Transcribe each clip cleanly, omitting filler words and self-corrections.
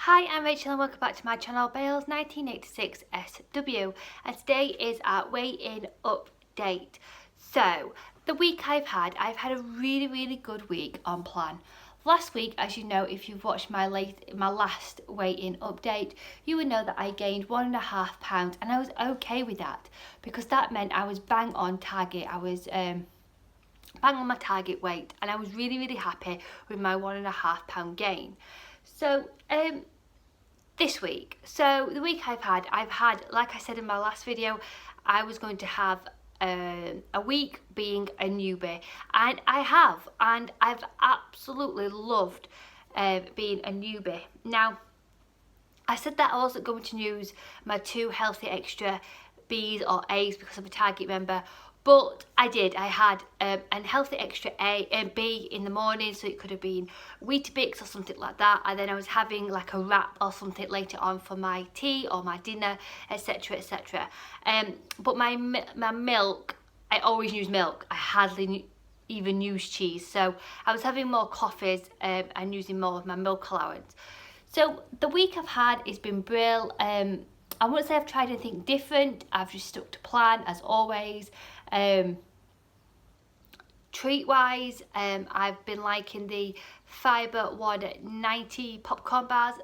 Hi, I'm Rachel and welcome back to my channel, Bales 1986 SW, and today is our weigh-in update. So, the week I've had a really good week on plan. Last week, as you know, if you've watched my last weigh-in update, you would know that I gained 1.5 pounds, and I was okay with that because that meant I was bang on target. I was bang on my target weight, and I was really happy with my 1.5 pound gain. So this week, so the week I've had, like I said in my last video, I was going to have a week being a newbie, and I've absolutely loved being a newbie. Now, I said that I wasn't going to use my 2 healthy extra B's or A's because I'm a target member, but I did. I had a healthy extra B in the morning, so it could have been Weetabix or something like that, and then I was having like a wrap or something later on for my tea or my dinner, etc, etc. But my milk, I always use milk. I hardly even use cheese, so I was having more coffees and using more of my milk allowance. So the week I've had has been brilliant. I wouldn't say I've tried anything different. I've just stuck to plan as always. Treat wise, I've been liking the Fibre 190 popcorn bars.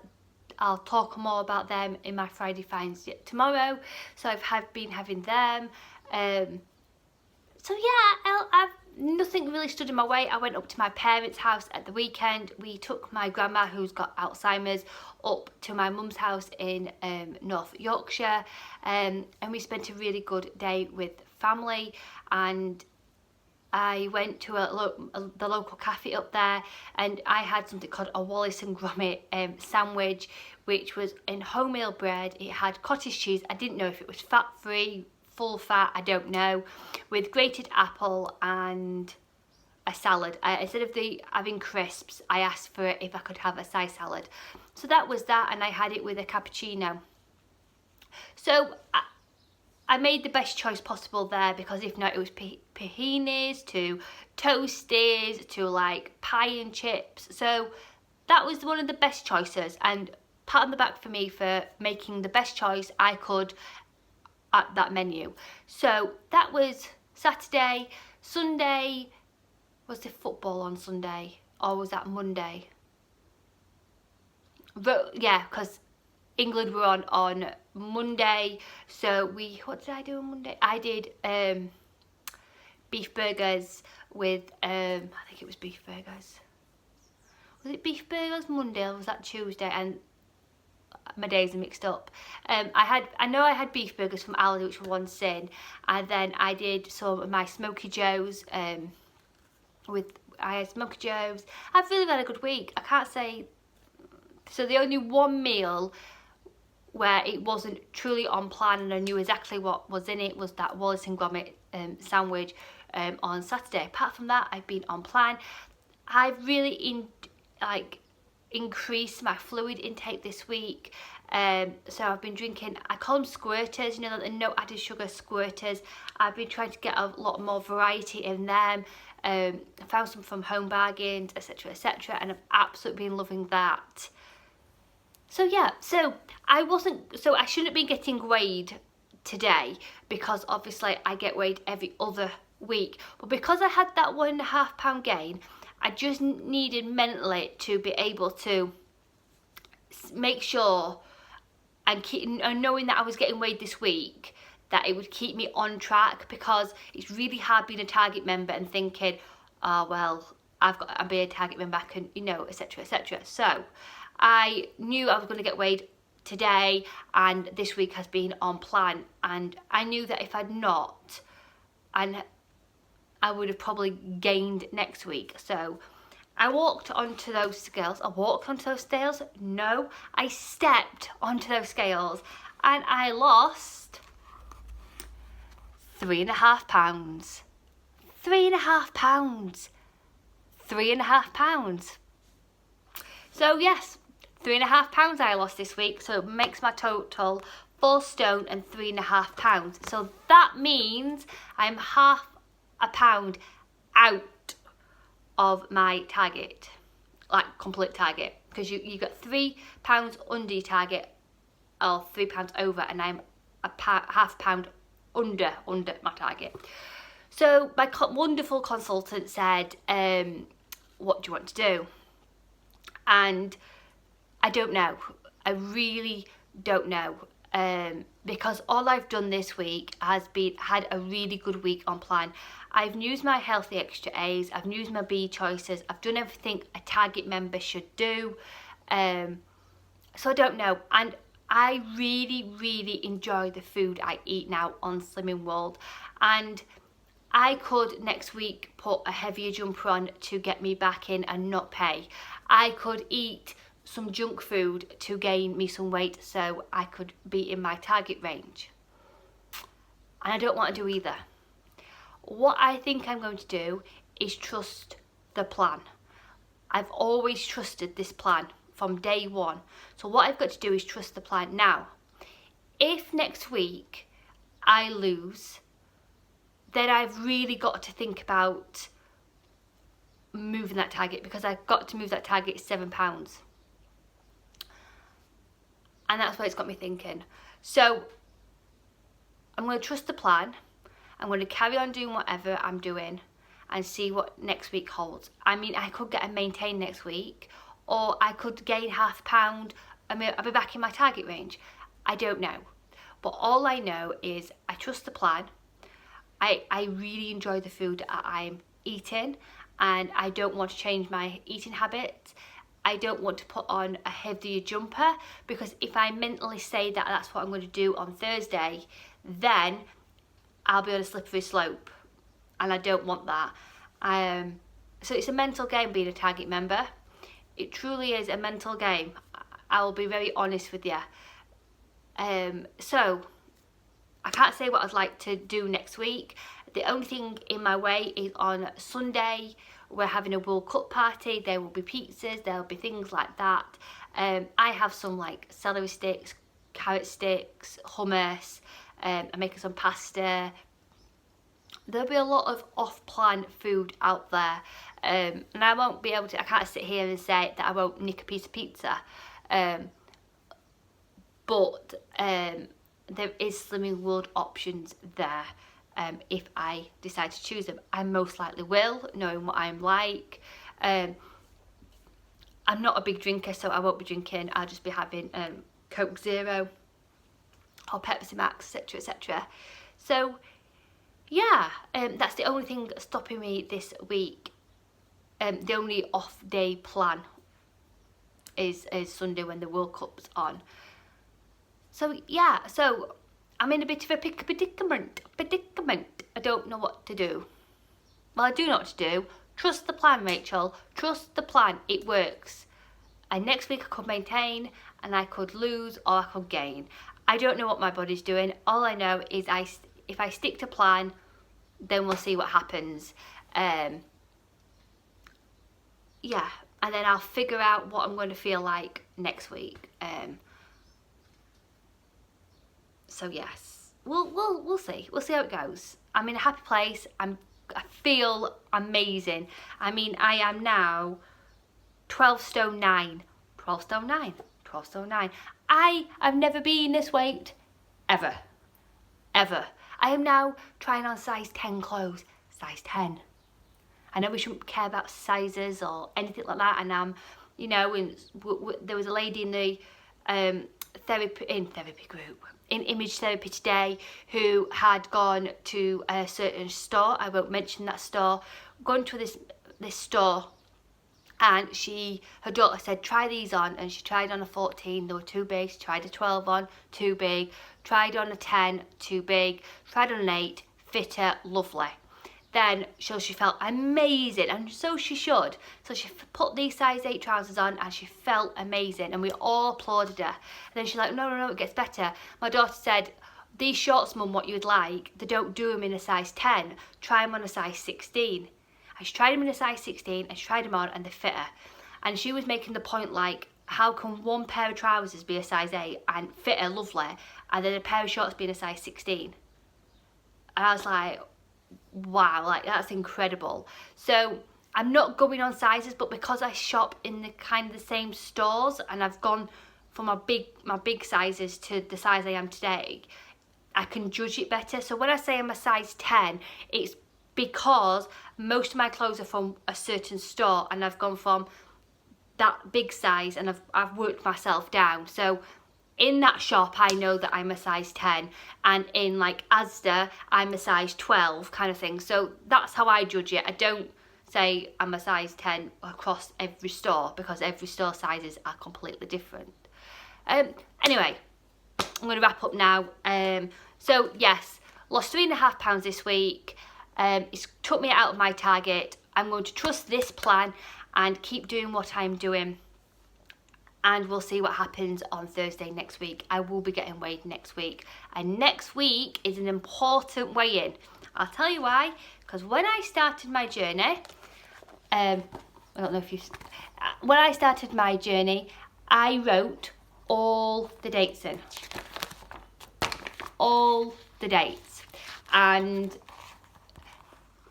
I'll talk more about them in my Friday finds tomorrow. So I've been having them. So yeah, I've nothing really stood in my way. I went up to my parents' house at the weekend. We took my grandma, who's got Alzheimer's, up to my mum's house in North Yorkshire, and we spent a really good day with family. And I went to the local cafe up there, and I had something called a Wallace and Gromit sandwich, which was in wholemeal bread. It had cottage cheese. I didn't know if it was fat-free, full fat, I don't know, with grated apple and a salad. Instead of having crisps, I asked for it if I could have a side salad. So that was that, and I had it with a cappuccino. So I made the best choice possible there, because if not, it was pahinis to toasties to like pie and chips. So that was one of the best choices, and pat on the back for me for making the best choice I could at that menu. So that was Saturday. Sunday, was there football on Sunday or was that Monday? But yeah, because England were on Monday. So what did I do on Monday? I did beef burgers with I think it was beef burgers. Was it beef burgers Monday or was that Tuesday? And my days are mixed up. I know I had beef burgers from Aldi, which were one sin, and then I did some of my Smoky Joes. I had Smoky Joes. I've really had a good week. I can't say. So the only one meal where it wasn't truly on plan and I knew exactly what was in it was that Wallace and Gromit sandwich on Saturday. Apart from that, I've been on plan. I've really increased my fluid intake this week. So I've been drinking, I call them squirters, you know, the no added sugar squirters. I've been trying to get a lot more variety in them. I found some from Home Bargains, etc, etc, and I've absolutely been loving that. So yeah, so I shouldn't be getting weighed today, because obviously I get weighed every other week, but because I had that 1.5 pound gain, I just needed mentally to be able to make sure and knowing that I was getting weighed this week, that it would keep me on track, because it's really hard being a target member and thinking, oh well, I'm being a target member, I can, you know, etc, etc. So I knew I was going to get weighed today, and this week has been on plan, and I knew that if I'd not, and I would have probably gained next week. So I walked onto those scales. No, I stepped onto those scales, and I lost 3.5 pounds. 3.5 pounds. 3.5 pounds. So yes, 3.5 pounds I lost this week. So it makes my total 4 stone and 3.5 pounds. So that means I'm half a pound out of my target, like complete target. because you got £3 under your target or £3 over, and I'm £0.5 under my target. So my wonderful consultant said, what do you want to do? And I don't know. I really don't know. Because all I've done this week has been had a really good week on plan. I've used my healthy extra A's, I've used my B choices, I've done everything a target member should do. So I don't know, and I really enjoy the food I eat now on Slimming World, and I could next week put a heavier jumper on to get me back in and not pay. I could eat some junk food to gain me some weight so I could be in my target range. And I don't want to do either. What I think I'm going to do is trust the plan. I've always trusted this plan from day one. So what I've got to do is trust the plan. Now, if next week I lose, then I've really got to think about moving that target, because I've got to move that target £7. And that's what it's got me thinking. So I'm going to trust the plan. I'm going to carry on doing whatever I'm doing and see what next week holds. I mean, I could get a maintain next week, or I could gain £0.5. I'll be back in my target range. I don't know. But all I know is I trust the plan. I really enjoy the food that I'm eating, and I don't want to change my eating habits. I don't want to put on a heavier jumper, because if I mentally say that that's what I'm going to do on Thursday, then I'll be on a slippery slope, and I don't want that. So it's a mental game being a target member. It truly is a mental game. I will be very honest with you. So I can't say what I'd like to do next week. The only thing in my way is on Sunday, we're having a World Cup party. There will be pizzas, there will be things like that. I have some like celery sticks, carrot sticks, hummus. I'm making some pasta. There'll be a lot of off-plan food out there, and I won't be able to, I can't sit here and say that I won't nick a piece of pizza, but there is Slimming World options there. If I decide to choose them, I most likely will, knowing what I'm like. I'm not a big drinker, so I won't be drinking. I'll just be having Coke Zero or Pepsi Max, etc, etc. So yeah, that's the only thing stopping me this week. The only off day plan is Sunday when the World Cup's on. So yeah, so I'm in a bit of a predicament. I don't know what to do. Well, I do know what to do. Trust the plan, Rachel. Trust the plan. It works. And next week I could maintain, and I could lose, or I could gain. I don't know what my body's doing. All I know is if I stick to plan, then we'll see what happens. Yeah, and then I'll figure out what I'm going to feel like next week. So yes, we'll see. We'll see how it goes. I'm in a happy place. I feel amazing. I mean, I am now 12 stone 9. 12 stone 9. 12 stone 9. I have never been this weight ever. Ever. I am now trying on size 10 clothes. Size 10. I know we shouldn't care about sizes or anything like that, and you know, there was a lady in the therapy group, in image therapy today, who had gone to a certain store. I won't mention that store. Gone to this store, and her daughter said, try these on, and she tried on a 14, they were too big. She tried a 12 on, too big. Tried on a 10, too big. Tried on an 8, fit her, lovely. Then she felt amazing, and so she should. So she put these size 8 trousers on, and she felt amazing, and we all applauded her. And then she's like, no, it gets better. My daughter said, these shorts, Mum, what you'd like, they don't do them in a size 10. Try them on a size 16. And she tried them in a size 16, and she tried them on, and they fit her. And she was making the point, like, how can one pair of trousers be a size 8 and fit her lovely, and then a pair of shorts being a size 16? And I was like, wow, like, that's incredible. So I'm not going on sizes, but because I shop in the kind of the same stores and I've gone from my big sizes to the size I am today, I can judge it better. So when I say I'm a size 10, it's because most of my clothes are from a certain store and I've gone from that big size and I've worked myself down. So in that shop I know that I'm a size 10, and in like Asda I'm a size 12 kind of thing. So that's how I judge it. I don't say I'm a size 10 across every store, because every store sizes are completely different. Anyway, I'm going to wrap up now. So yes, lost 3.5 pounds this week. It's took me out of my target. I'm going to trust this plan and keep doing what I'm doing, and we'll see what happens on Thursday next week. I will be getting weighed next week, and next week is an important weigh-in. I'll tell you why, because when I started my journey, when I started my journey, I wrote all the dates in. All the dates. And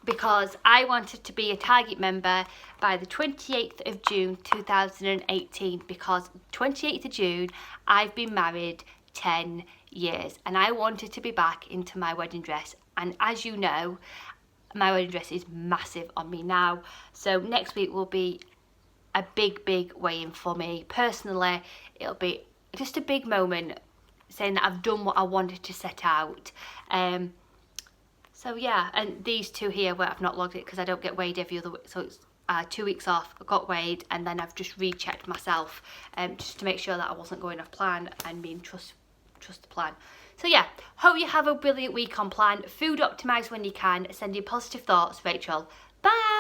because I wanted to be a Target member by the 28th of June 2018, because 28th of June I've been married 10 years and I wanted to be back into my wedding dress. And as you know, my wedding dress is massive on me now, so next week will be a big weigh-in for me personally. It'll be just a big moment, saying that I've done what I wanted to set out. So yeah, and these two here where I've not logged it because I don't get weighed every other week, so it's 2 weeks off. I got weighed and then I've just rechecked myself just to make sure that I wasn't going off plan and being trust the plan. So yeah, hope you have a brilliant week on plan. Food optimise when you can. Send you positive thoughts, Rachel. Bye.